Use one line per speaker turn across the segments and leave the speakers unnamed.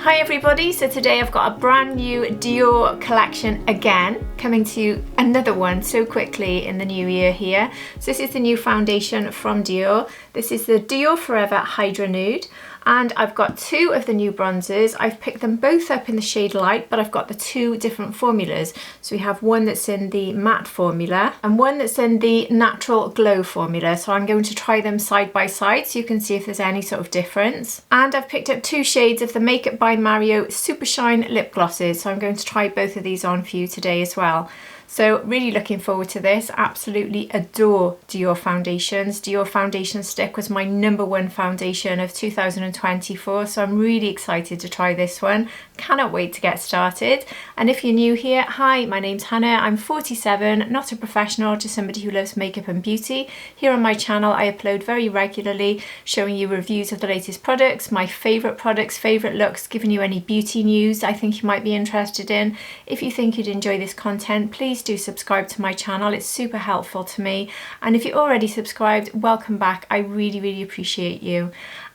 Hi everybody, so today I've got a brand new Dior collection again, coming to you another one so quickly in the new year here. So this is the new foundation from Dior. This is the Dior Forever Hydra Nude, and I've got two of the new bronzes. I've picked them both up in the shade light, but I've got the two different formulas. So we have one that's in the matte formula and one that's in the natural glow formula. So I'm going to try them side by side so you can see if there's any sort of difference. And I've picked up two shades of the Makeup by Mario Supershine lip glosses. So I'm going to try both of these on for you today as well. So really looking forward to this. Absolutely adore Dior foundations. Dior Foundation Stick was my #1 foundation of 2024. So I'm really excited to try this one. Cannot wait to get started. And if you're new here, hi, my name's Hannah. I'm 47, not a professional, just somebody who loves makeup and beauty. Here on my channel, I upload very regularly, showing you reviews of the latest products, my products, favorite looks, giving you any beauty news I think you might be interested in. If you think you'd enjoy this content, please do subscribe to my channel. It's super helpful to me. And if you're already subscribed, welcome back. I really appreciate you.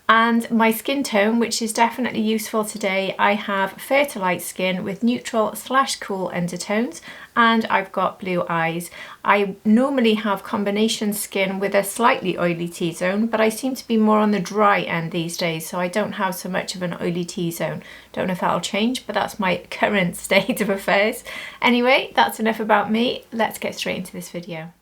And my skin tone, which is definitely useful today, I have fair to light skin with neutral/cool undertones, and I've got blue eyes. I normally have combination skin with a slightly oily T-zone, but I seem to be more on the dry end these days, so I don't have so much of an oily T-zone. Don't know if that'll change, but that's my current state of affairs. Anyway, that's enough about me. Let's get straight into this video.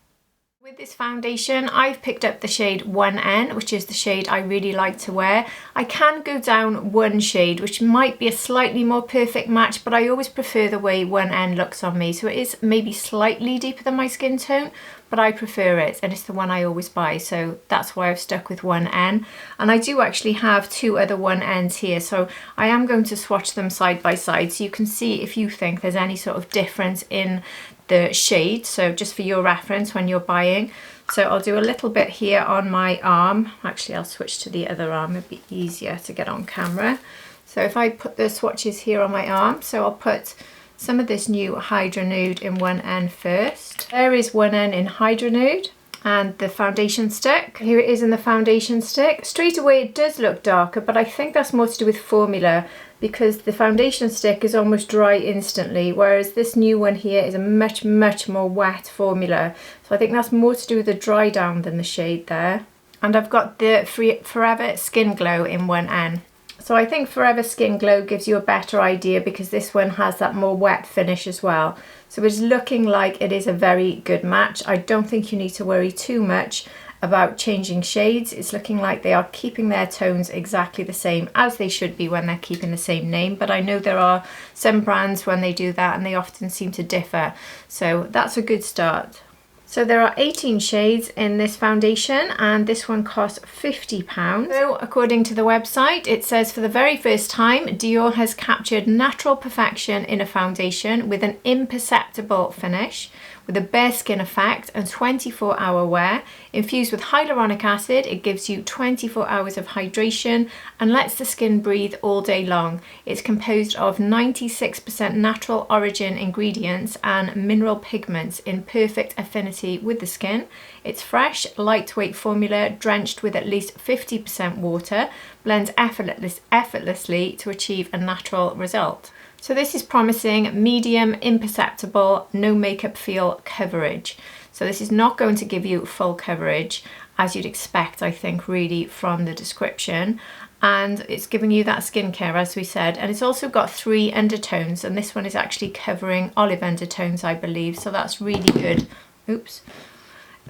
With this foundation, I've picked up the shade 1N, which is the shade I really like to wear. I can go down one shade, which might be a slightly more perfect match, but I always prefer the way 1N looks on me. So it is maybe slightly deeper than my skin tone, but I prefer it, and it's the one I always buy. So that's why I've stuck with 1N. And I do actually have two other 1Ns here, so I am going to swatch them side by side so you can see if you think there's any sort of difference in the shade, so just for your reference when you're buying. So I'll do a little bit here on my arm. Actually, I'll switch to the other arm, it'd be easier to get on camera. So if I put the swatches here on my arm, so I'll put some of this new Hydra Nude in 1N first. There is 1N in Hydra Nude, and the foundation stick. Here it is in the foundation stick. Straight away it does look darker, but I think that's more to do with formula, because the foundation stick is almost dry instantly, whereas this new one here is a much more wet formula. So I think that's more to do with the dry down than the shade there. And I've got the Forever Skin Glow in 1N. So I think Forever Skin Glow gives you a better idea because this one has that more wet finish as well. So it's looking like it is a very good match. I don't think you need to worry too much about changing shades. It's looking like they are keeping their tones exactly the same as they should be when they're keeping the same name. But I know there are some brands when they do that and they often seem to differ. So that's a good start. So there are 18 shades in this foundation, and this one costs £50. So according to the website, it says for the very first time, Dior has captured natural perfection in a foundation with an imperceptible finish, with a bare skin effect and 24-hour wear. Infused with hyaluronic acid, it gives you 24 hours of hydration and lets the skin breathe all day long. It's composed of 96% natural origin ingredients and mineral pigments in perfect affinity with the skin. It's fresh, lightweight formula drenched with at least 50% water, blends effortlessly to achieve a natural result. So this is promising medium, imperceptible, no makeup feel coverage. So this is not going to give you full coverage as you'd expect, I think, really from the description. And it's giving you that skincare, as we said. And it's also got 3 undertones, and this one is actually covering olive undertones, I believe. So that's really good. Oops.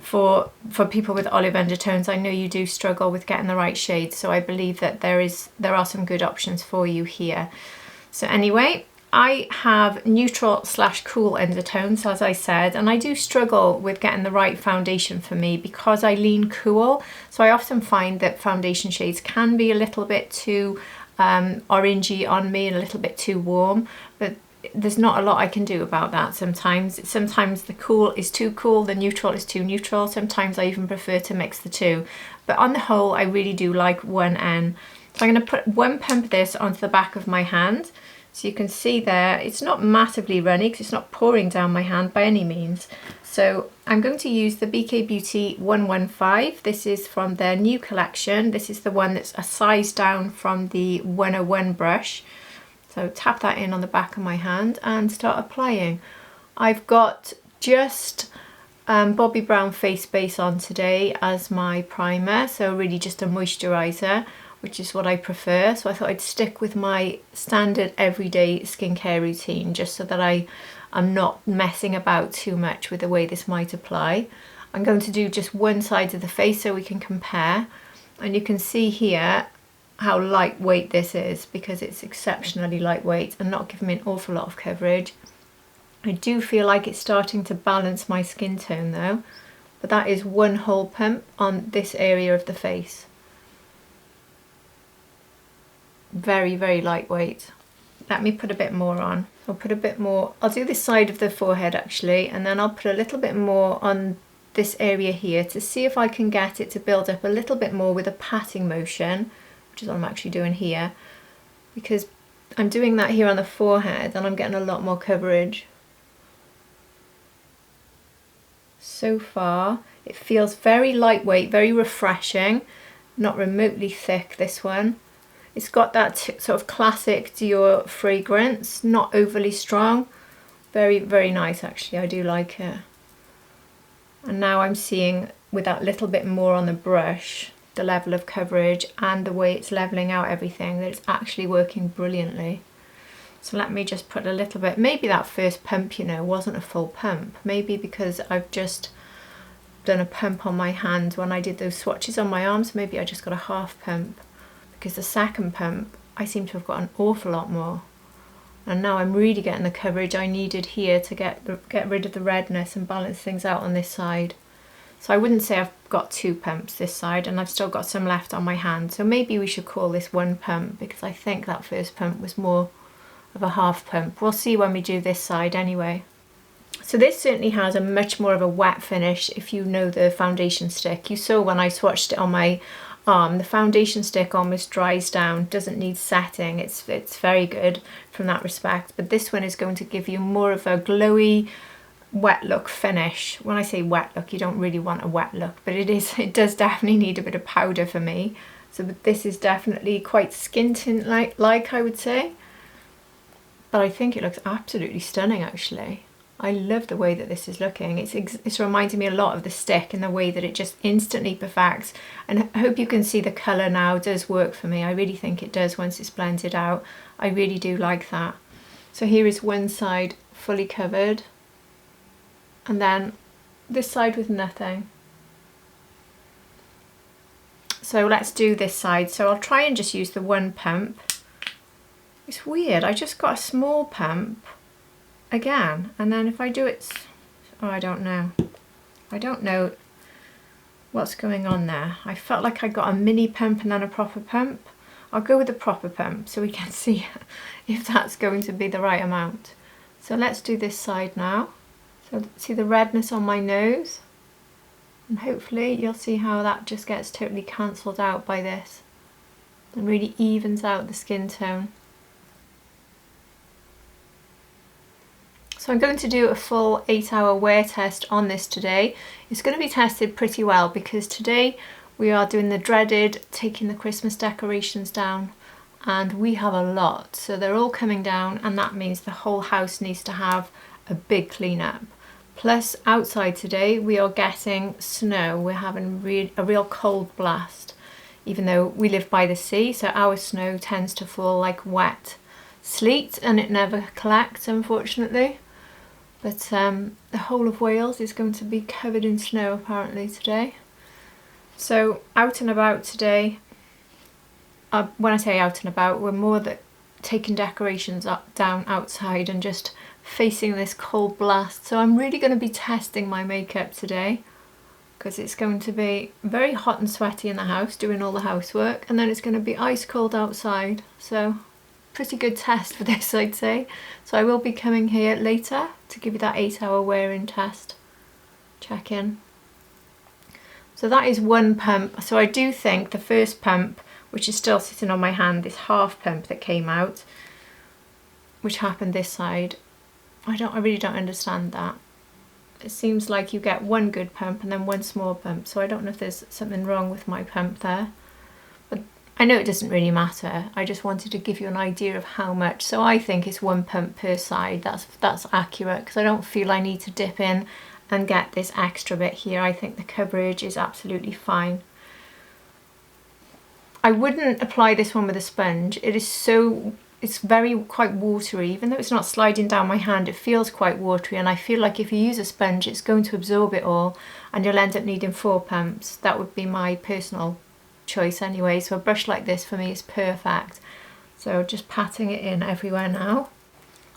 For people with olive undertones, I know you do struggle with getting the right shade. So I believe that there are some good options for you here. So anyway, I have neutral/cool undertones, as I said, and I do struggle with getting the right foundation for me because I lean cool. So I often find that foundation shades can be a little bit too orangey on me and a little bit too warm, but there's not a lot I can do about that sometimes. Sometimes the cool is too cool, the neutral is too neutral. Sometimes I even prefer to mix the two. But on the whole, I really do like 1N. So I'm going to put one pump of this onto the back of my hand. So you can see there, it's not massively runny because it's not pouring down my hand by any means. So I'm going to use the BK Beauty 115. This is from their new collection. This is the one that's a size down from the 101 brush. So tap that in on the back of my hand and start applying. I've got just Bobbi Brown face base on today as my primer, so really just a moisturiser, which is what I prefer. So I thought I'd stick with my standard everyday skincare routine just so that I'm not messing about too much with the way this might apply. I'm going to do just one side of the face so we can compare, and you can see here how lightweight this is because it's exceptionally lightweight and not giving me an awful lot of coverage. I do feel like it's starting to balance my skin tone though, but that is one whole pump on this area of the face. Very, very lightweight. Let me put a bit more on. I'll put a bit more, I'll do this side of the forehead actually, and then I'll put a little bit more on this area here to see if I can get it to build up a little bit more with a patting motion, which is what I'm actually doing here, because I'm doing that here on the forehead and I'm getting a lot more coverage. So far it feels very lightweight, very refreshing, not remotely thick, this one. It's got that sort of classic Dior fragrance, not overly strong. Very, very nice actually, I do like it. And now I'm seeing with that little bit more on the brush, the level of coverage and the way it's leveling out everything, that it's actually working brilliantly. So let me just put a little bit, maybe that first pump, you know, wasn't a full pump. Maybe because I've just done a pump on my hand when I did those swatches on my arms, maybe I just got a half pump. Because the second pump, I seem to have got an awful lot more. And now I'm really getting the coverage I needed here to get rid of the redness and balance things out on this side. So I wouldn't say I've got 2 pumps this side, and I've still got some left on my hand. So maybe we should call this 1 pump, because I think that first pump was more of a half pump. We'll see when we do this side anyway. So this certainly has a much more of a wet finish if you know the foundation stick. You saw when I swatched it on my arm, the foundation stick almost dries down, doesn't need setting. It's very good from that respect, but this one is going to give you more of a glowy wet look finish. When I say wet look, you don't really want a wet look, but it does definitely need a bit of powder for me. So this is definitely quite skin tint like I would say, but I think it looks absolutely stunning actually. I love the way that this is looking. It's reminding me a lot of the stick in the way that it just instantly perfects. And I hope you can see the colour now does work for me. I really think it does once it's blended out. I really do like that. So here is one side fully covered. And then this side with nothing. So let's do this side. So I'll try and just use the 1 pump. It's weird, I just got a small pump again, and then if I do it, oh, I don't know what's going on there. I felt like I got a mini pump and then a proper pump. I'll go with the proper pump so we can see if that's going to be the right amount. So let's do this side now. So see the redness on my nose, and hopefully you'll see how that just gets totally cancelled out by this and really evens out the skin tone. So I'm going to do a full 8-hour wear test on this today. It's going to be tested pretty well because today we are doing the dreaded taking the Christmas decorations down, and we have a lot. So they're all coming down, and that means the whole house needs to have a big cleanup. Plus outside today we are getting snow. We're having a real cold blast, even though we live by the sea, so our snow tends to fall like wet sleet and it never collects, unfortunately. But the whole of Wales is going to be covered in snow apparently today. So out and about today, when I say out and about, we're more taking decorations down outside and just facing this cold blast. So I'm really going to be testing my makeup today because it's going to be very hot and sweaty in the house doing all the housework, and then it's going to be ice cold outside. So pretty good test for this, I'd say. So I will be coming here later to give you that 8-hour wear-in test. Check in. So that is 1 pump. So I do think the first pump, which is still sitting on my hand, this half pump that came out, which happened this side, I really don't understand that. It seems like you get 1 good pump and then 1 small pump. So I don't know if there's something wrong with my pump there. But I know it doesn't really matter, I just wanted to give you an idea of how much. So I think it's 1 pump per side. That's accurate, because I don't feel I need to dip in and get this extra bit here. I think the coverage is absolutely fine. I wouldn't apply this one with a sponge. It's quite watery. Even though it's not sliding down my hand, it feels quite watery, and I feel like if you use a sponge, it's going to absorb it all and you'll end up needing 4 pumps. That would be my personal choice anyway. So a brush like this for me is perfect. So just patting it in everywhere now.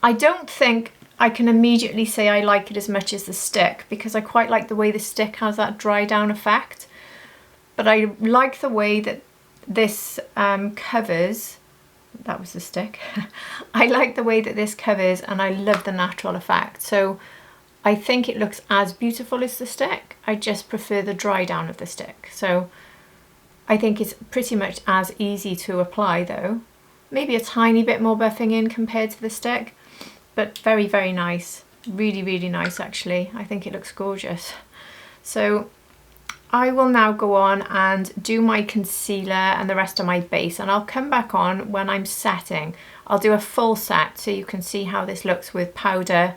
I don't think I can immediately say I like it as much as the stick, because I quite like the way the stick has that dry down effect, but I like the way that this covers. That was the stick. I like the way that this covers, and I love the natural effect. So I think it looks as beautiful as the stick. I just prefer the dry down of the stick. So I think it's pretty much as easy to apply though. Maybe a tiny bit more buffing in compared to the stick, but very, very nice. Really, really nice actually. I think it looks gorgeous. So I will now go on and do my concealer and the rest of my base, and I'll come back on when I'm setting. I'll do a full set so you can see how this looks with powder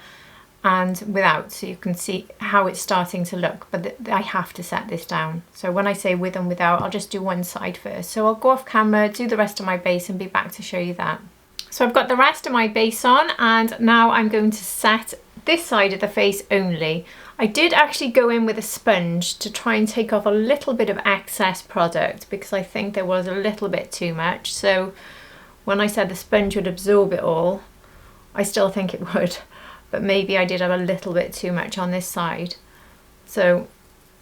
and without, so you can see how it's starting to look, but I have to set this down. So when I say with and without, I'll just do one side first. So I'll go off camera, do the rest of my base and be back to show you that. So I've got the rest of my base on, and now I'm going to set this side of the face only. I did actually go in with a sponge to try and take off a little bit of excess product, because I think there was a little bit too much. So when I said the sponge would absorb it all, I still think it would. But maybe I did have a little bit too much on this side. So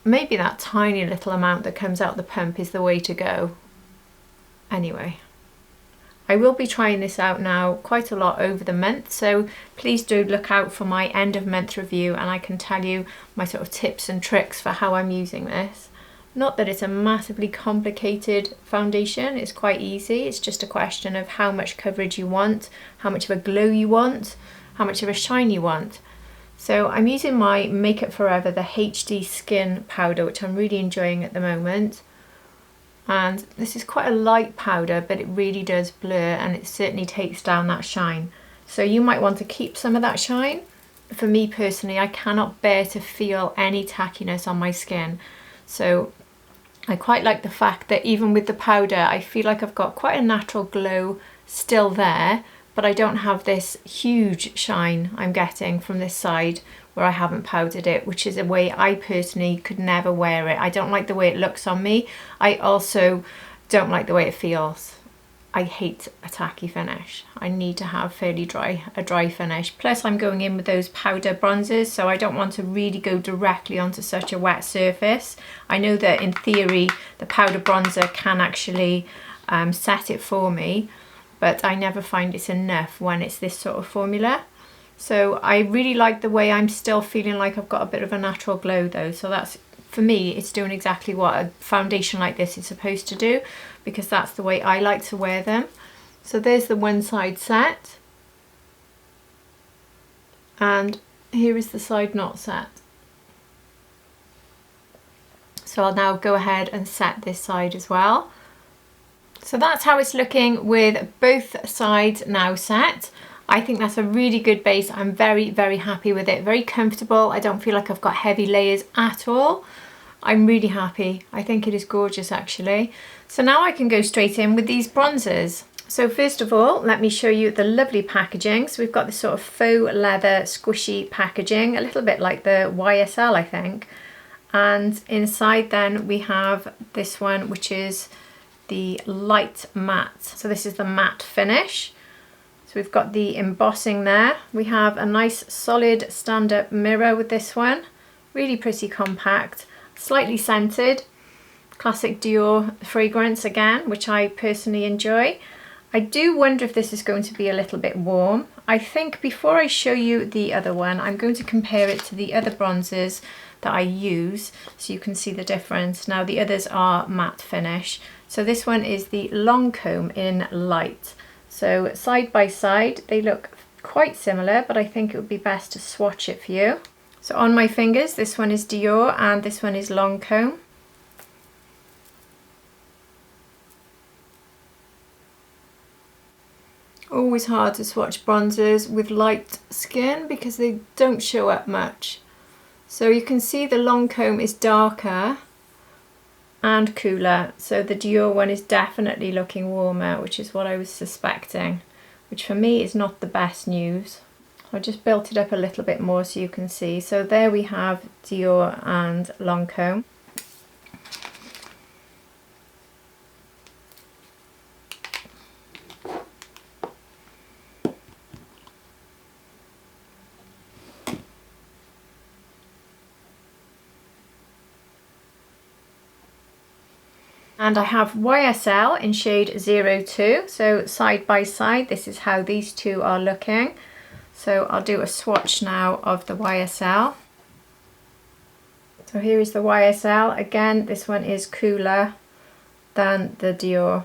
maybe that tiny little amount that comes out the pump is the way to go. Anyway, I will be trying this out now quite a lot over the month, so please do look out for my end of month review, and I can tell you my sort of tips and tricks for how I'm using this. Not that it's a massively complicated foundation, it's quite easy. It's just a question of how much coverage you want, how much of a glow you want, how much of a shine you want. So I'm using my Makeup Forever, the HD Skin powder, which I'm really enjoying at the moment. And this is quite a light powder, but it really does blur, and it certainly takes down that shine. So you might want to keep some of that shine. For me personally, I cannot bear to feel any tackiness on my skin. So I quite like the fact that even with the powder, I feel like I've got quite a natural glow still there, but I don't have this huge shine I'm getting from this side where I haven't powdered it, which is a way I personally could never wear it. I don't like the way it looks on me. I also don't like the way it feels. I hate a tacky finish. I need to have a dry finish. Plus I'm going in with those powder bronzers, so I don't want to really go directly onto such a wet surface. I know that in theory the powder bronzer can actually set it for me, but I never find it's enough when it's this sort of formula. So I really like the way I'm still feeling like I've got a bit of a natural glow though. So that's, for me, it's doing exactly what a foundation like this is supposed to do, because that's the way I like to wear them. So there's the one side set. And here is the side not set. So I'll now go ahead and set this side as well. So that's how it's looking with both sides now set. I think that's a really good base. I'm very, very happy with it. Very comfortable. I don't feel like I've got heavy layers at all. I'm really happy. I think it is gorgeous actually. So now I can go straight in with these bronzers. So first of all, let me show you the lovely packaging. So we've got this sort of faux leather squishy packaging, a little bit like the YSL, I think. And inside then we have this one, which is the light matte. So this is the matte finish. So we've got the embossing there. We have a nice solid stand-up mirror with this one. Really pretty compact, slightly scented. Classic Dior fragrance again, which I personally enjoy. I do wonder if this is going to be a little bit warm. I think before I show you the other one, I'm going to compare it to the other bronzers that I use so you can see the difference. Now the others are matte finish. So this one is the Lancome in light. So side by side, they look quite similar, but I think it would be best to swatch it for you. So on my fingers, this one is Dior and this one is Lancome. Always hard to swatch bronzers with light skin because they don't show up much. So you can see the Lancome is darker and cooler, so the Dior one is definitely looking warmer, which is what I was suspecting, which for me is not the best news. I just built it up a little bit more so you can see. So there we have Dior and Lancome. And I have YSL in shade 02, so side by side, this is how these two are looking. So I'll do a swatch now of the YSL. So here is the YSL. Again, this one is cooler than the Dior.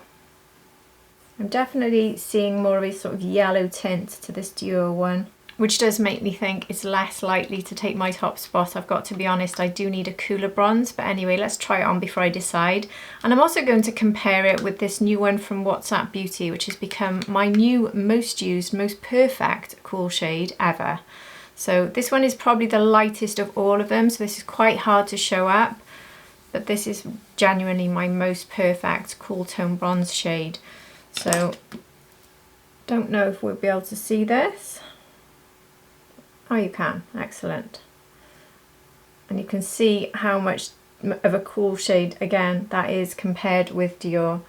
I'm definitely seeing more of a sort of yellow tint to this Dior one, which does make me think it's less likely to take my top spot. I've got to be honest, I do need a cooler bronze, but anyway, let's try it on before I decide. And I'm also going to compare it with this new one from WhatsApp Beauty, which has become my new most used, most perfect cool shade ever. So this one is probably the lightest of all of them, so this is quite hard to show up, but this is genuinely my most perfect cool tone bronze shade. So don't know if we'll be able to see this. Oh, you can. Excellent. And you can see how much of a cool shade, again, that is compared with Dior.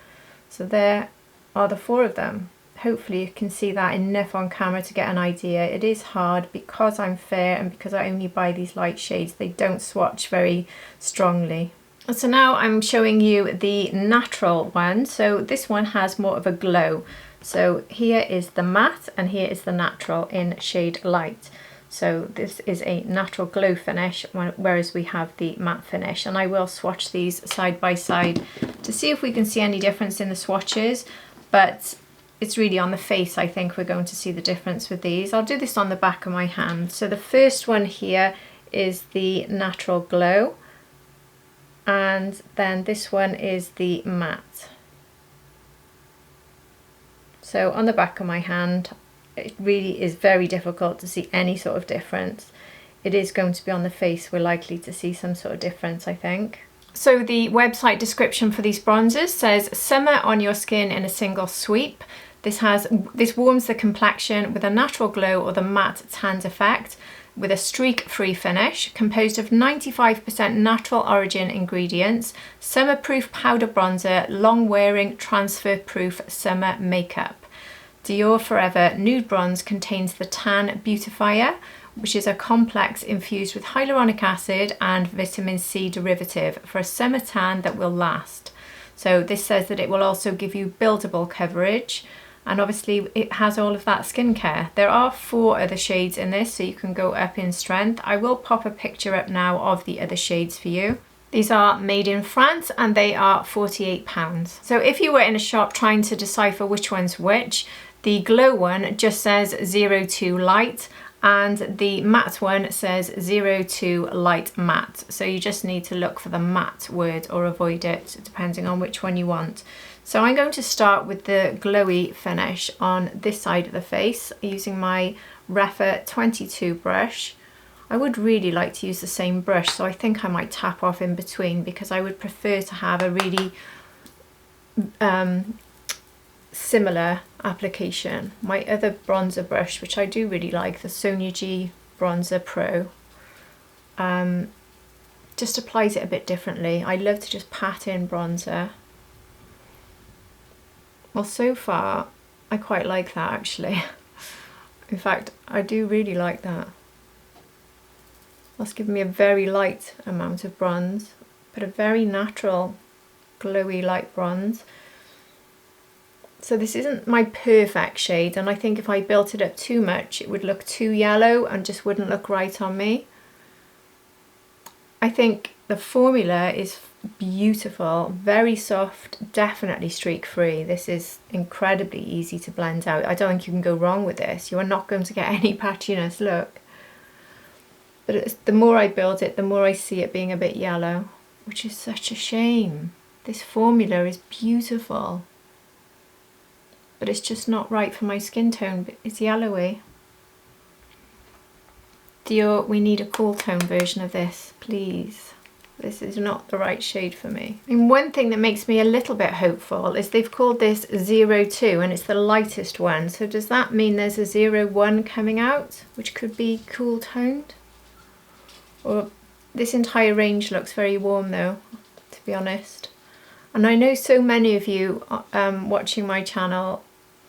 So there are the four of them. Hopefully you can see that enough on camera to get an idea. It is hard because I'm fair and because I only buy these light shades. They don't swatch very strongly. So now I'm showing you the natural one. So this one has more of a glow. So here is the matte and here is the natural in shade light. So this is a natural glow finish, whereas we have the matte finish. And I will swatch these side by side to see if we can see any difference in the swatches, but it's really on the face I think we're going to see the difference with these. I'll do this on the back of my hand. So the first one here is the natural glow, and then this one is the matte. So on the back of my hand, it really is very difficult to see any sort of difference. It is going to be on the face we're likely to see some sort of difference, I think. So the website description for these bronzers says summer on your skin in a single sweep. This warms the complexion with a natural glow or the matte tanned effect with a streak-free finish composed of 95% natural origin ingredients, summer-proof powder bronzer, long-wearing, transfer-proof summer makeup. Dior Forever Nude Bronze contains the Tan Beautifier, which is a complex infused with hyaluronic acid and vitamin C derivative for a summer tan that will last. So this says that it will also give you buildable coverage, and obviously it has all of that skincare. There are 4 other shades in this, so you can go up in strength. I will pop a picture up now of the other shades for you. These are made in France and they are £48. So if you were in a shop trying to decipher which one's which, the glow one just says 02 light and the matte one says 02 light matte. So you just need to look for the matte word or avoid it depending on which one you want. So I'm going to start with the glowy finish on this side of the face using my Refa 22 brush. I would really like to use the same brush, so I think I might tap off in between because I would prefer to have a really similar application. My other bronzer brush, which I do really like, the Sonia G Bronzer Pro, just applies it a bit differently. I love to just pat in bronzer. Well, so far I quite like that actually. In fact, I do really like that. That's given me a very light amount of bronze, but a very natural glowy light bronze. So this isn't my perfect shade, and I think if I built it up too much it would look too yellow and just wouldn't look right on me. I think the formula is beautiful, very soft, definitely streak free. This is incredibly easy to blend out. I don't think you can go wrong with this. You are not going to get any patchiness, look. But the more I build it, the more I see it being a bit yellow, which is such a shame. This formula is beautiful. but it's just not right for my skin tone. It's yellowy. Dior, we need a cool tone version of this, please. This is not the right shade for me. And one thing that makes me a little bit hopeful is they've called this 02 and it's the lightest one. So does that mean there's a 01 coming out, which could be cool toned? Or this entire range looks very warm though, to be honest. And I know so many of you watching my channel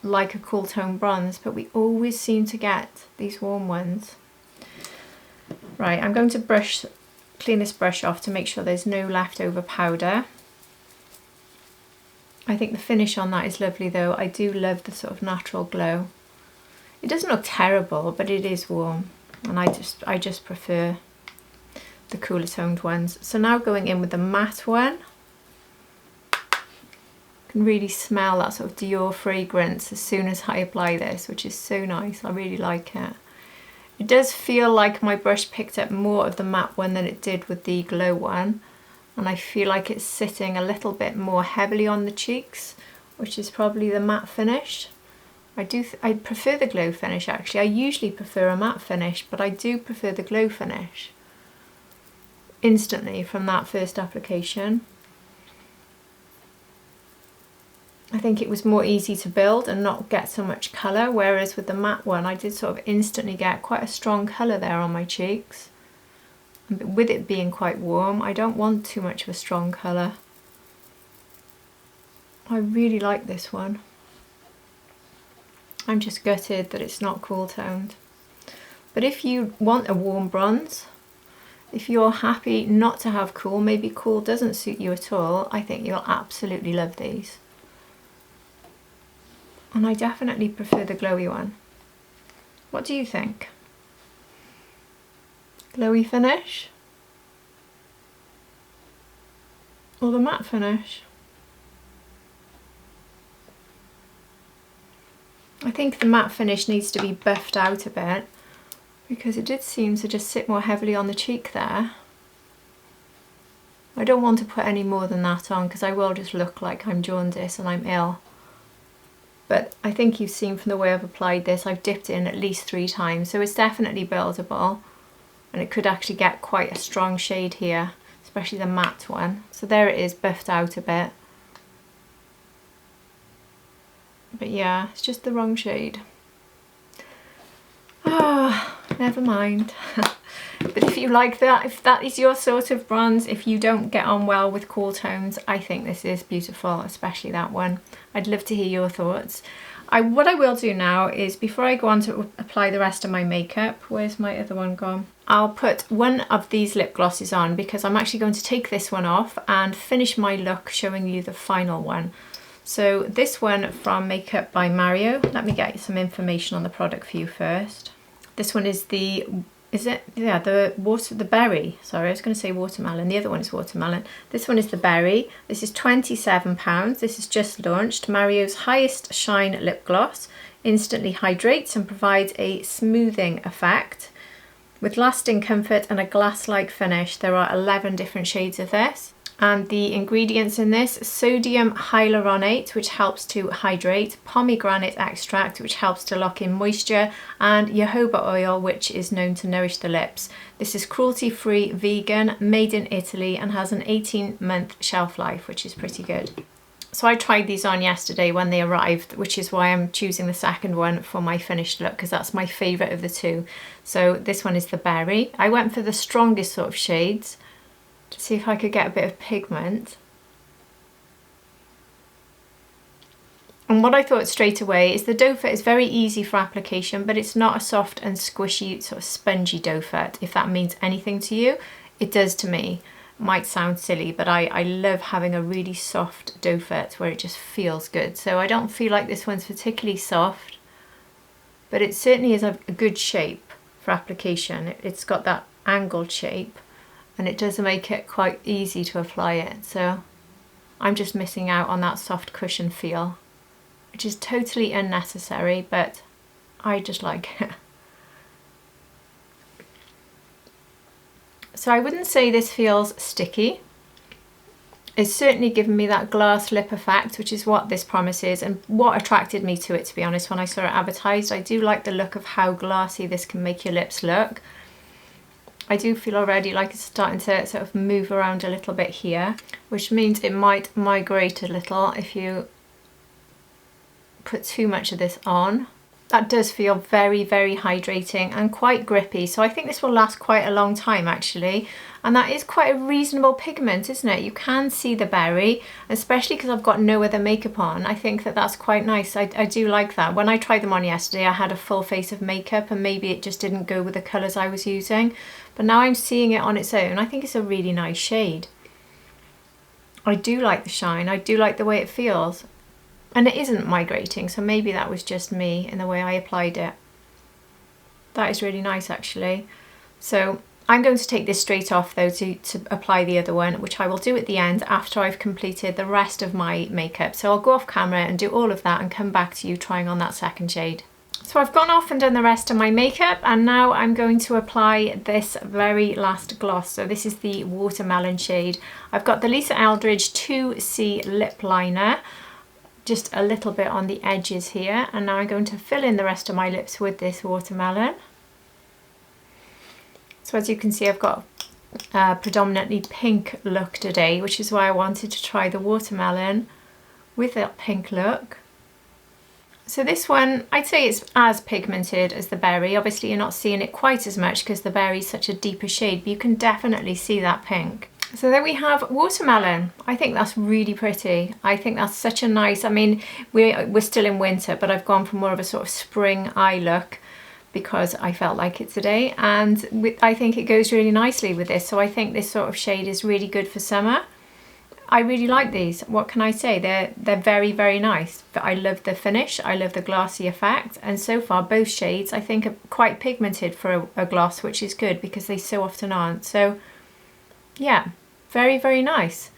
like a cool tone bronze, but we always seem to get these warm ones. Right, I'm going to clean this brush off to make sure there's no leftover powder. I think the finish on that is lovely though. I do love the sort of natural glow. It doesn't look terrible, but it is warm, and I just prefer the cooler toned ones. So now going in with the matte one. Can really smell that sort of Dior fragrance as soon as I apply this, which is so nice. I really like it. It does feel like my brush picked up more of the matte one than it did with the glow one, and I feel like it's sitting a little bit more heavily on the cheeks, which is probably the matte finish. I prefer the glow finish actually. I usually prefer a matte finish, but I do prefer the glow finish instantly from that first application. I think it was more easy to build and not get so much colour, whereas with the matte one I did sort of instantly get quite a strong colour there on my cheeks. And with it being quite warm, I don't want too much of a strong colour. I really like this one. I'm just gutted that it's not cool toned. But if you want a warm bronze, if you're happy not to have cool, maybe cool doesn't suit you at all, I think you'll absolutely love these. And I definitely prefer the glowy one. What do you think? Glowy finish? Or the matte finish? I think the matte finish needs to be buffed out a bit, because it did seem to just sit more heavily on the cheek there. I don't want to put any more than that on because I will just look like I'm jaundiced and I'm ill. But I think you've seen from the way I've applied this, I've dipped in at least 3 times, so it's definitely buildable, and it could actually get quite a strong shade here, especially the matte one. So there it is, buffed out a bit. But yeah, it's just the wrong shade. Ah, never mind. But if you like that, if that is your sort of bronze, if you don't get on well with cool tones, I think this is beautiful, especially that one. I'd love to hear your thoughts. What I will do now is, before I go on to apply the rest of my makeup, where's my other one gone? I'll put one of these lip glosses on, because I'm actually going to take this one off and finish my look showing you the final one. So this one from Makeup by Mario. Let me get some information on the product for you first. This one is the, the berry. Sorry, I was going to say watermelon. The other one is watermelon. This one is the berry. This is £27. This is just launched. Mario's highest shine lip gloss. Instantly hydrates and provides a smoothing effect. With lasting comfort and a glass-like finish. There are 11 different shades of this. And the ingredients in this: sodium hyaluronate, which helps to hydrate, pomegranate extract, which helps to lock in moisture, and jojoba oil, which is known to nourish the lips. This is cruelty-free, vegan, made in Italy, and has an 18-month shelf life, which is pretty good. So I tried these on yesterday when they arrived, which is why I'm choosing the second one for my finished look, because that's my favourite of the two. So this one is the berry. I went for the strongest sort of shades, to see if I could get a bit of pigment. And what I thought straight away is the doe foot is very easy for application, but it's not a soft and squishy sort of spongy doe foot. If that means anything to you, it does to me. It might sound silly, but I love having a really soft doe foot where it just feels good. So I don't feel like this one's particularly soft, but it certainly is a good shape for application. It's got that angled shape, and it does make it quite easy to apply it. So I'm just missing out on that soft cushion feel, which is totally unnecessary, but I just like it. So I wouldn't say this feels sticky. It's certainly given me that glass lip effect, which is what this promises and what attracted me to it, to be honest, when I saw it advertised. I do like the look of how glassy this can make your lips look. I do feel already like it's starting to sort of move around a little bit here, which means it might migrate a little if you put too much of this on. That does feel very, very hydrating and quite grippy. So I think this will last quite a long time actually. And that is quite a reasonable pigment, isn't it? You can see the berry, especially because I've got no other makeup on. I think that that's quite nice. I do like that. When I tried them on yesterday, I had a full face of makeup and maybe it just didn't go with the colours I was using. But now I'm seeing it on its own. I think it's a really nice shade. I do like the shine. I do like the way it feels. And it isn't migrating, so maybe that was just me in the way I applied it. That is really nice actually. So I'm going to take this straight off though to apply the other one, which I will do at the end after I've completed the rest of my makeup. So I'll go off camera and do all of that and come back to you trying on that second shade. So I've gone off and done the rest of my makeup, and now I'm going to apply this very last gloss. So this is the Watermelon shade. I've got the Lisa Eldridge 2C lip liner, just a little bit on the edges here, and now I'm going to fill in the rest of my lips with this Watermelon. So as you can see, I've got a predominantly pink look today, which is why I wanted to try the Watermelon with that pink look. So this one, I'd say it's as pigmented as the berry. Obviously you're not seeing it quite as much because the berry is such a deeper shade, but you can definitely see that pink. So there we have Watermelon. I think that's really pretty. I think that's such a nice, I mean, we're still in winter, but I've gone for more of a sort of spring eye look because I felt like it today. And I think it goes really nicely with this. So I think this sort of shade is really good for summer. I really like these. What can I say? They're very, very nice. But I love the finish. I love the glassy effect. And so far, both shades I think are quite pigmented for a gloss, which is good because they so often aren't. So yeah. Very, very nice.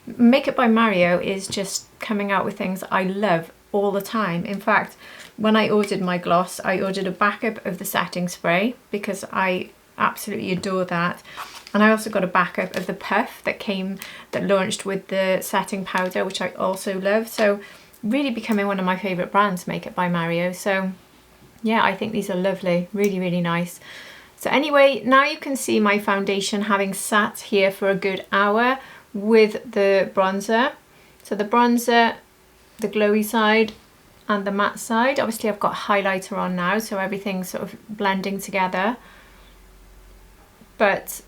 Makeup by Mario is just coming out with things I love all the time. In fact, when I ordered my gloss, I ordered a backup of the setting spray because I absolutely adore that. And I also got a backup of the puff that launched with the setting powder, which I also love. So really becoming one of my favourite brands, Makeup by Mario. So yeah, I think these are lovely. Really, really nice. So anyway, now you can see my foundation having sat here for a good hour with the bronzer. So the bronzer, the glowy side and the matte side. Obviously I've got highlighter on now, so everything's sort of blending together. But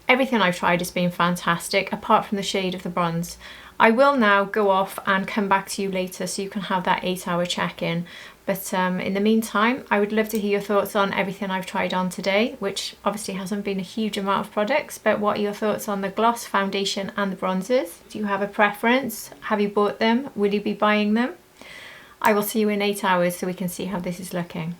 everything I've tried has been fantastic, apart from the shade of the bronze. I will now go off and come back to you later so you can have that 8-hour check-in. But in the meantime, I would love to hear your thoughts on everything I've tried on today, which obviously hasn't been a huge amount of products, but what are your thoughts on the gloss, foundation and the bronzers? Do you have a preference? Have you bought them? Will you be buying them? I will see you in 8 hours so we can see how this is looking.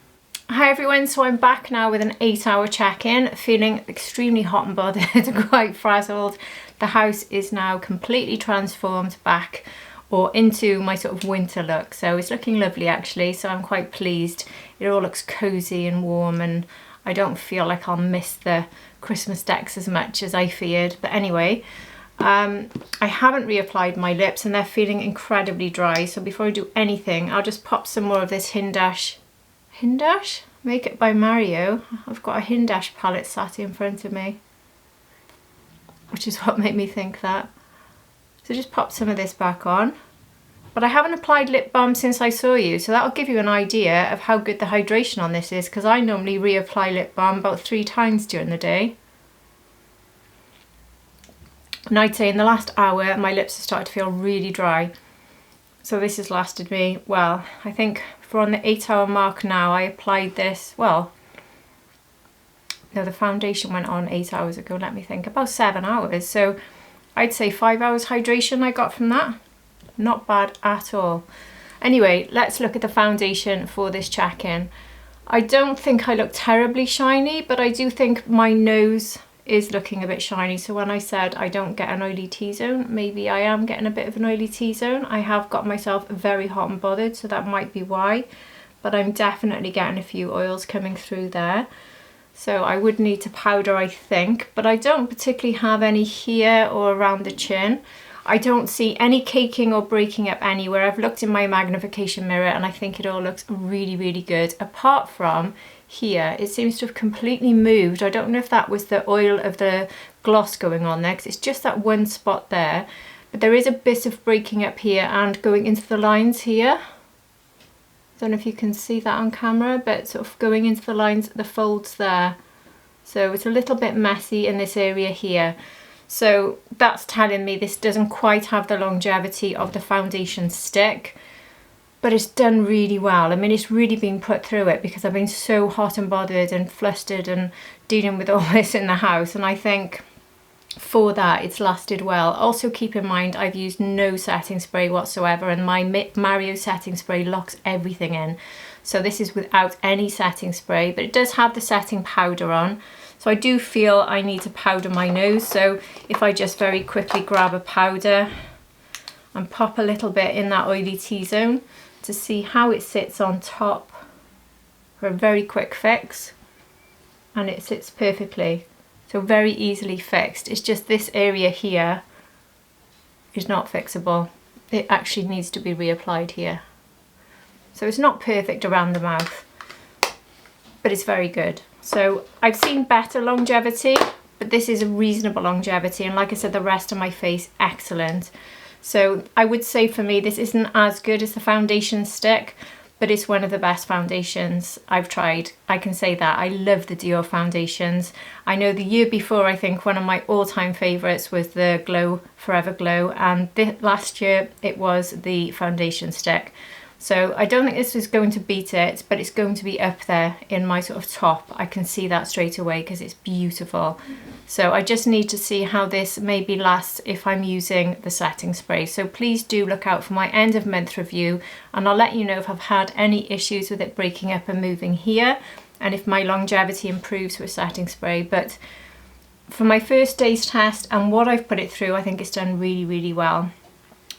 Hi everyone, so I'm back now with an 8-hour check-in, feeling extremely hot and bothered, quite frazzled. The house is now completely transformed back or into my sort of winter look, so it's looking lovely actually, so I'm quite pleased. It all looks cozy and warm and I don't feel like I'll miss the Christmas decks as much as I feared. But anyway, I haven't reapplied my lips and they're feeling incredibly dry, so before I do anything I'll just pop some more of this Hindash Makeup by Mario. I've got a Hindash palette sat in front of me, which is what made me think that. So just pop some of this back on. But I haven't applied lip balm since I saw you, so that'll give you an idea of how good the hydration on this is, because I normally reapply lip balm about 3 times during the day. And I'd say in the last hour my lips have started to feel really dry. So this has lasted me, well, I think for on the 8-hour mark now. I applied this, well, no, the foundation went on 8 hours ago, let me think, about 7 hours. So I'd say 5 hours hydration I got from that. Not bad at all. Anyway, let's look at the foundation for this check-in. I don't think I look terribly shiny, but I do think my nose is looking a bit shiny. So when I said I don't get an oily T-zone, maybe I am getting a bit of an oily T-zone. I have got myself very hot and bothered, so that might be why. But I'm definitely getting a few oils coming through there. So I would need to powder, I think, but I don't particularly have any here or around the chin. I don't see any caking or breaking up anywhere. I've looked in my magnification mirror and I think it all looks really, really good. Apart from here, it seems to have completely moved. I don't know if that was the oil of the gloss going on there, because it's just that one spot there. But there is a bit of breaking up here and going into the lines here. I don't know if you can see that on camera, but sort of going into the lines, the folds there. So it's a little bit messy in this area here. So that's telling me this doesn't quite have the longevity of the foundation stick, but it's done really well. I mean, it's really been put through it because I've been so hot and bothered and flustered and dealing with all this in the house. And I think for that, it's lasted well. Also keep in mind, I've used no setting spray whatsoever, and my Mario setting spray locks everything in. So this is without any setting spray, but it does have the setting powder on. So I do feel I need to powder my nose. So if I just very quickly grab a powder and pop a little bit in that oily T-zone to see how it sits on top for a very quick fix. And it sits perfectly. So very easily fixed. It's just this area here is not fixable. It actually needs to be reapplied here. So it's not perfect around the mouth, but it's very good. So I've seen better longevity, but this is a reasonable longevity. And like I said, the rest of my face, excellent. So I would say for me, this isn't as good as the foundation stick, but it's one of the best foundations I've tried. I can say that. I love the Dior foundations. I know the year before, I think one of my all-time favorites was the Glow Forever Glow, and last year it was the foundation stick. So I don't think this is going to beat it, but it's going to be up there in my sort of top. I can see that straight away because it's beautiful. So I just need to see how this maybe lasts if I'm using the setting spray. So please do look out for my end of month review, and I'll let you know if I've had any issues with it breaking up and moving here, and if my longevity improves with setting spray. But for my first day's test and what I've put it through, I think it's done really, really well.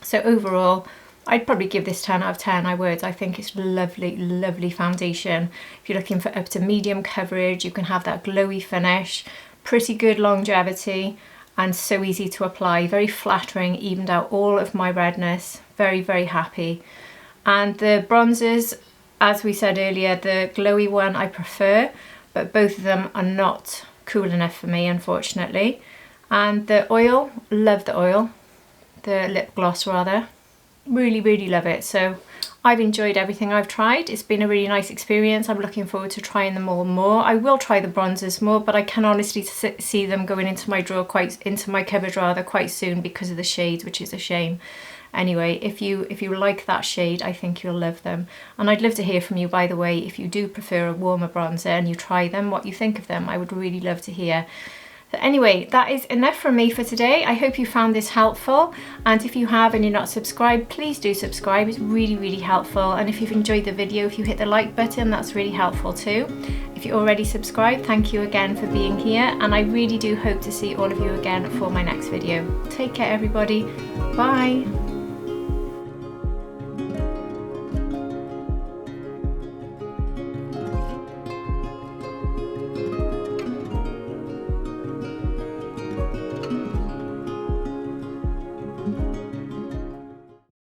So overall, I'd probably give this 10 out of 10, I would. I think it's lovely, lovely foundation. If you're looking for up to medium coverage, you can have that glowy finish, pretty good longevity, and so easy to apply. Very flattering, evened out all of my redness. Very, very happy. And the bronzers, as we said earlier, the glowy one I prefer, but both of them are not cool enough for me, unfortunately. And the oil, love the oil. The lip gloss rather. Really, really love it. So I've enjoyed everything I've tried. It's been a really nice experience. I'm looking forward to trying them all more. I will try the bronzers more, but I can honestly see them going into my drawer into my cupboard rather quite soon because of the shades, which is a shame. Anyway, if you like that shade, I think you'll love them. And I'd love to hear from you, by the way, if you do prefer a warmer bronzer and you try them, what you think of them. I would really love to hear. So anyway, that is enough from me for today. I hope you found this helpful, and if you have and you're not subscribed, please do subscribe. It's really, really helpful. And if you've enjoyed the video, if you hit the like button, that's really helpful too. If you're already subscribed, thank you again for being here, and I really do hope to see all of you again for my next video. Take care everybody, bye.